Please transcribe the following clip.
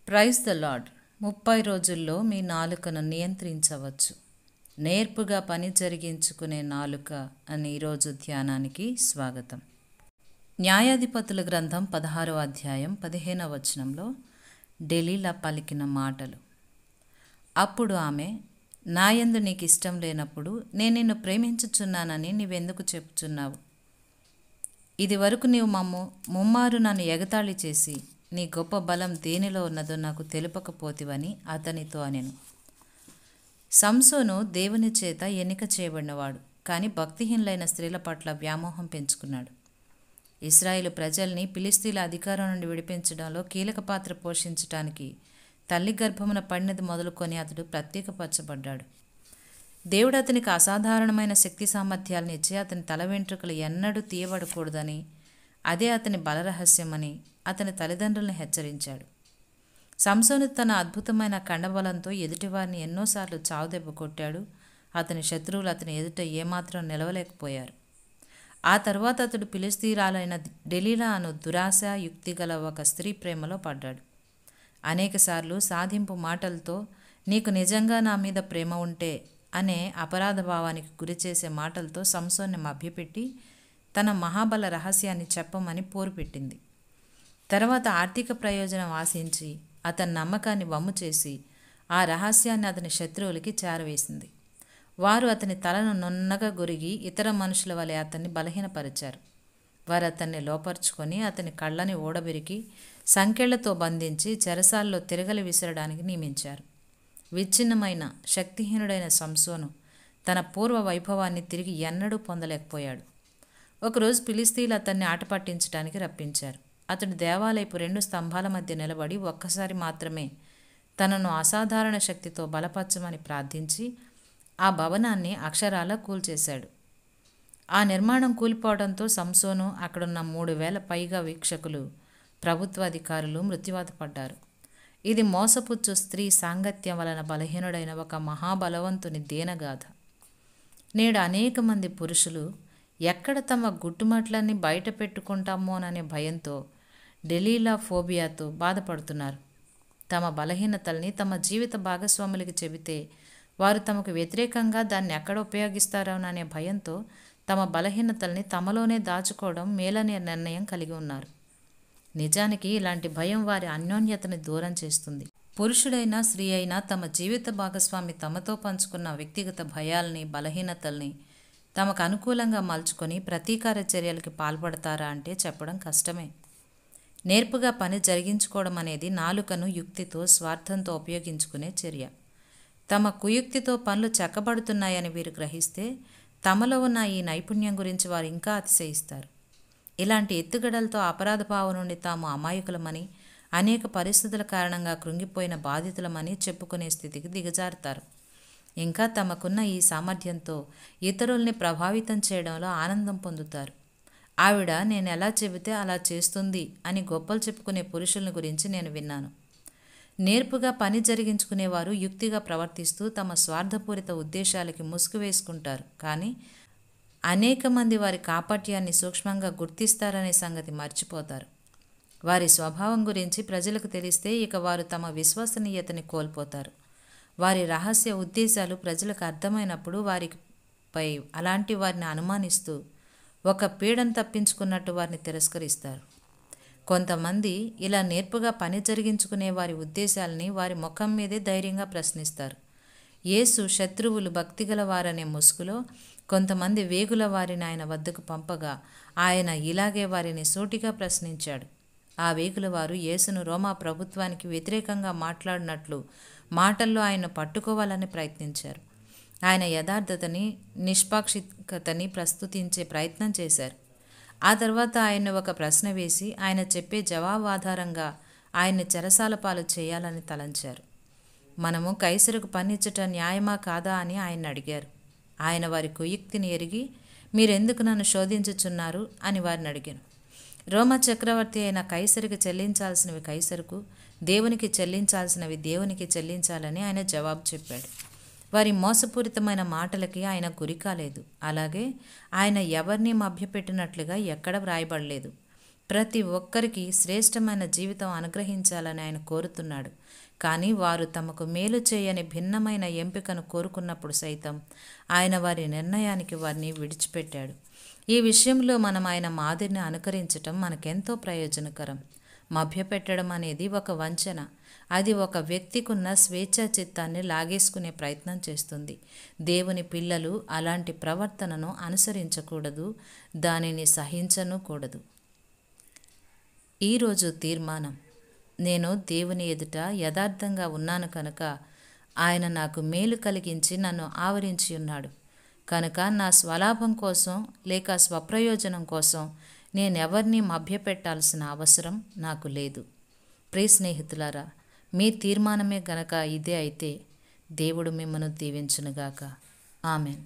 Praise the lord. 30 రోజుల్లో మీ నాలుకను నియంత్రించవచ్చు. నేర్పుగా పని జరిగించుకునే నాలుక అని ఈరోజు ధ్యానానికి స్వాగతం. న్యాయాధిపతుల గ్రంథం 16వ అధ్యాయం 15వ వచనంలో డెలీలా పలికిన మాటలు. అప్పుడు ఆమె, నాయందు నీకు ఇష్టం లేనప్పుడు నేను నిన్ను ప్రేమించుచున్నానని నీవెందుకు చెప్పుచున్నావు? ఇది వరకు నీవు ముమ్మారు నన్ను ఎగతాళి చేసి నీ గొప్ప బలం దేనిలో ఉన్నదో నాకు తెలుపకపోతివని అతనితో అనెను. సంసోను దేవుని చేత ఎన్నిక చేయబడినవాడు, కానీ భక్తిహీనులైన స్త్రీల పట్ల వ్యామోహం పెంచుకున్నాడు. ఇశ్రాయేలు ప్రజల్ని ఫిలిష్తీయుల అధికారం నుండి విడిపించడంలో కీలక పాత్ర పోషించటానికి తల్లి గర్భమున పడినది మొదలుకొని అతడు ప్రత్యేకపరచబడ్డాడు. దేవుడు అతనికి అసాధారణమైన శక్తి సామర్థ్యాలను ఇచ్చి అతని తల వెంట్రుకలు ఎన్నడూ తీయబడకూడదని, అదే అతని బలరహస్యమని అతని తల్లిదండ్రులను హెచ్చరించాడు. సంసోను తన అద్భుతమైన కండబలంతో ఎదుటివారిని ఎన్నోసార్లు చావుదెబ్బ కొట్టాడు. అతని శత్రువులు అతని ఎదుట ఏమాత్రం నిలవలేకపోయారు. ఆ తర్వాత అతడు ఫిలిష్తీయురాలైన డెలీలా అను దురాశ యుక్తి గల ఒక స్త్రీ ప్రేమలో పడ్డాడు. అనేకసార్లు సాధింపు మాటలతో నీకు నిజంగా నా మీద ప్రేమ ఉంటే అనే అపరాధ భావానికి గురిచేసే మాటలతో సంసోన్ని మభ్యపెట్టి తన మహాబల రహస్యాన్ని చెప్పమని పోరు పెట్టింది. తర్వాత ఆర్థిక ప్రయోజనం ఆశించి అతని నమ్మకాన్ని వమ్ము చేసి ఆ రహస్యాన్ని అతని శత్రువులకి చేరవేసింది. వారు అతని తలను నున్నగా గొరిగి ఇతర మనుషుల వలె అతన్ని బలహీనపరిచారు. వారు అతన్ని లోపరుచుకొని అతని కళ్ళని ఊడబెరికి సంకెళ్లతో బంధించి చెరసాల్లో తిరగలి విసరడానికి నియమించారు. విచ్ఛిన్నమైన శక్తిహీనుడైన సంసోను తన పూర్వ వైభవాన్ని తిరిగి ఎన్నడూ పొందలేకపోయాడు. ఒకరోజు ఫిలిష్తీయులు అతన్ని ఆట పట్టించడానికి రప్పించారు. అతడు దేవాలయపు 2 స్తంభాల మధ్య నిలబడి ఒక్కసారి మాత్రమే తనను అసాధారణ శక్తితో బలపరచమని ప్రార్థించి ఆ భవనాన్ని అక్షరాలా కూల్చేశాడు. ఆ నిర్మాణం కూలిపోవడంతో సంసోను, అక్కడున్న 3000 పైగా వీక్షకులు, ప్రభుత్వాధికారులు మృత్యువాత పడ్డారు. ఇది మోసపుచ్చు స్త్రీ సాంగత్యం వలన బలహీనుడైన ఒక మహాబలవంతుని దీనగాథ. నేడు అనేక మంది పురుషులు ఎక్కడ తమ గుట్టుమట్లన్నీ బయట పెట్టుకుంటామోననే భయంతో, డెలీలా ఫోబియాతో బాధపడుతున్నారు. తమ బలహీనతల్ని తమ జీవిత భాగస్వాములకి చెబితే వారు తమకు వ్యతిరేకంగా దాన్ని ఎక్కడ ఉపయోగిస్తారోననే భయంతో తమ బలహీనతల్ని తమలోనే దాచుకోవడం మేలనే నిర్ణయం కలిగి ఉన్నారు. నిజానికి ఇలాంటి భయం వారి అన్యోన్యతని దూరం చేస్తుంది. పురుషుడైనా స్త్రీ అయినా తమ జీవిత భాగస్వామి తమతో పంచుకున్న వ్యక్తిగత భయాల్ని, బలహీనతల్ని తమకు అనుకూలంగా మలుచుకొని ప్రతీకార చర్యలకి పాల్పడతారా అంటే చెప్పడం కష్టమే. నేర్పుగా పని జరిగించుకోవడం అనేది నాలుకను యుక్తితో, స్వార్థంతో ఉపయోగించుకునే చర్య. తమ కుయుక్తితో పనులు చక్కబడుతున్నాయని వీరు గ్రహిస్తే తమలో ఉన్న ఈ నైపుణ్యం గురించి వారు ఇంకా అతిశయిస్తారు. ఇలాంటి ఎత్తుగడలతో అపరాధ భావం నుండి తాము అమాయకులమని, అనేక పరిస్థితుల కారణంగా కృంగిపోయిన బాధితులమని చెప్పుకునే స్థితికి దిగజారుతారు. ఇంకా తమకున్న ఈ సామర్థ్యంతో ఇతరుల్ని ప్రభావితం చేయడంలో ఆనందం పొందుతారు. ఆవిడ నేను ఎలా చెబితే అలా చేస్తుంది అని గొప్పలు చెప్పుకునే పురుషుల గురించి నేను విన్నాను. నేర్పుగా పని జరిగించుకునేవారు యుక్తిగా ప్రవర్తిస్తూ తమ స్వార్థపూరిత ఉద్దేశాలకి ముసుగు వేసుకుంటారు. కానీ అనేక మంది వారి కాపట్యాన్ని సూక్ష్మంగా గుర్తిస్తారనే సంగతి మర్చిపోతారు. వారి స్వభావం గురించి ప్రజలకు తెలిస్తే ఇక వారు తమ విశ్వసనీయతని కోల్పోతారు. వారి రహస్య ఉద్దేశాలు ప్రజలకు అర్థమైనప్పుడు వారిపై అలాంటి వారిని అనుమానిస్తూ ఒక పీడను తప్పించుకున్నట్టు వారిని తిరస్కరిస్తారు. కొంతమంది ఇలా నేర్పుగా పని జరిగించుకునే వారి ఉద్దేశాలని వారి ముఖం మీదే ధైర్యంగా ప్రశ్నిస్తారు. యేసు శత్రువులు భక్తిగల వారనే ముసుగులో కొంతమంది వేగుల వారిని ఆయన వద్దకు పంపగా ఆయన ఇలాగే వారిని సూటిగా ప్రశ్నించాడు. ఆ వేగుల వారు యేసును రోమా ప్రభుత్వానికి వ్యతిరేకంగా మాట్లాడినట్లు మాటల్లో ఆయన పట్టుకోవాలని ప్రయత్నించారు. ఆయన యథార్థతని, నిష్పాక్షికతని ప్రస్తుతించే ప్రయత్నం చేశారు. ఆ తర్వాత ఆయన్ను ఒక ప్రశ్న వేసి ఆయన చెప్పే జవాబు ఆధారంగా ఆయన్ని చెరసాల పాలు చేయాలని తలంచారు. మనము కైసరుకు పన్నిచ్చట న్యాయమా కాదా అని ఆయన అడిగారు. ఆయన వారి కుయుక్తిని ఎరిగి మీరెందుకు నన్ను శోధించుచున్నారు అని వారిని అడిగాను. రోమా చక్రవర్తి అయిన కైసరికి చెల్లించాల్సినవి కైసరుకు, దేవునికి చెల్లించాల్సినవి దేవునికి చెల్లించాలని ఆయన జవాబు చెప్పాడు. వారి మోసపూరితమైన మాటలకి ఆయన గురి కాలేదు. అలాగే ఆయన ఎవరిని మభ్యపెట్టినట్లుగా ఎక్కడ వ్రాయబడలేదు. ప్రతి ఒక్కరికి శ్రేష్టమైన జీవితం అనుగ్రహించాలని ఆయన కోరుతున్నాడు. కానీ వారు తమకు మేలు చేయని భిన్నమైన ఎంపికను కోరుకున్నప్పుడు సైతం ఆయన వారి నిర్ణయానికి వారిని విడిచిపెట్టాడు. ఈ విషయంలో మనం ఆయన మాదిరిని అనుకరించటం మనకెంతో ప్రయోజనకరం. మభ్యపెట్టడం అనేది ఒక వంచన. అది ఒక వ్యక్తికున్న స్వేచ్ఛా చిత్తాన్ని లాగేసుకునే ప్రయత్నం చేస్తుంది. దేవుని పిల్లలు అలాంటి ప్రవర్తనను అనుసరించకూడదు, దానిని సహించను కూడదు. ఈరోజు తీర్మానం: నేను దేవుని ఎదుట యథార్థంగా ఉన్నాను కనుక ఆయన నాకు మేలు కలిగించి నన్ను ఆవరించి ఉన్నాడు. కనుక నా స్వలాభం కోసం లేక స్వప్రయోజనం కోసం నేనెవరిని మభ్యపెట్టాల్సిన అవసరం నాకు లేదు. ప్రియ స్నేహితులారా, మీ తీర్మానమే గనక ఇదే అయితే దేవుడు మిమ్మల్ని దీవించునుగాక. ఆమెన్.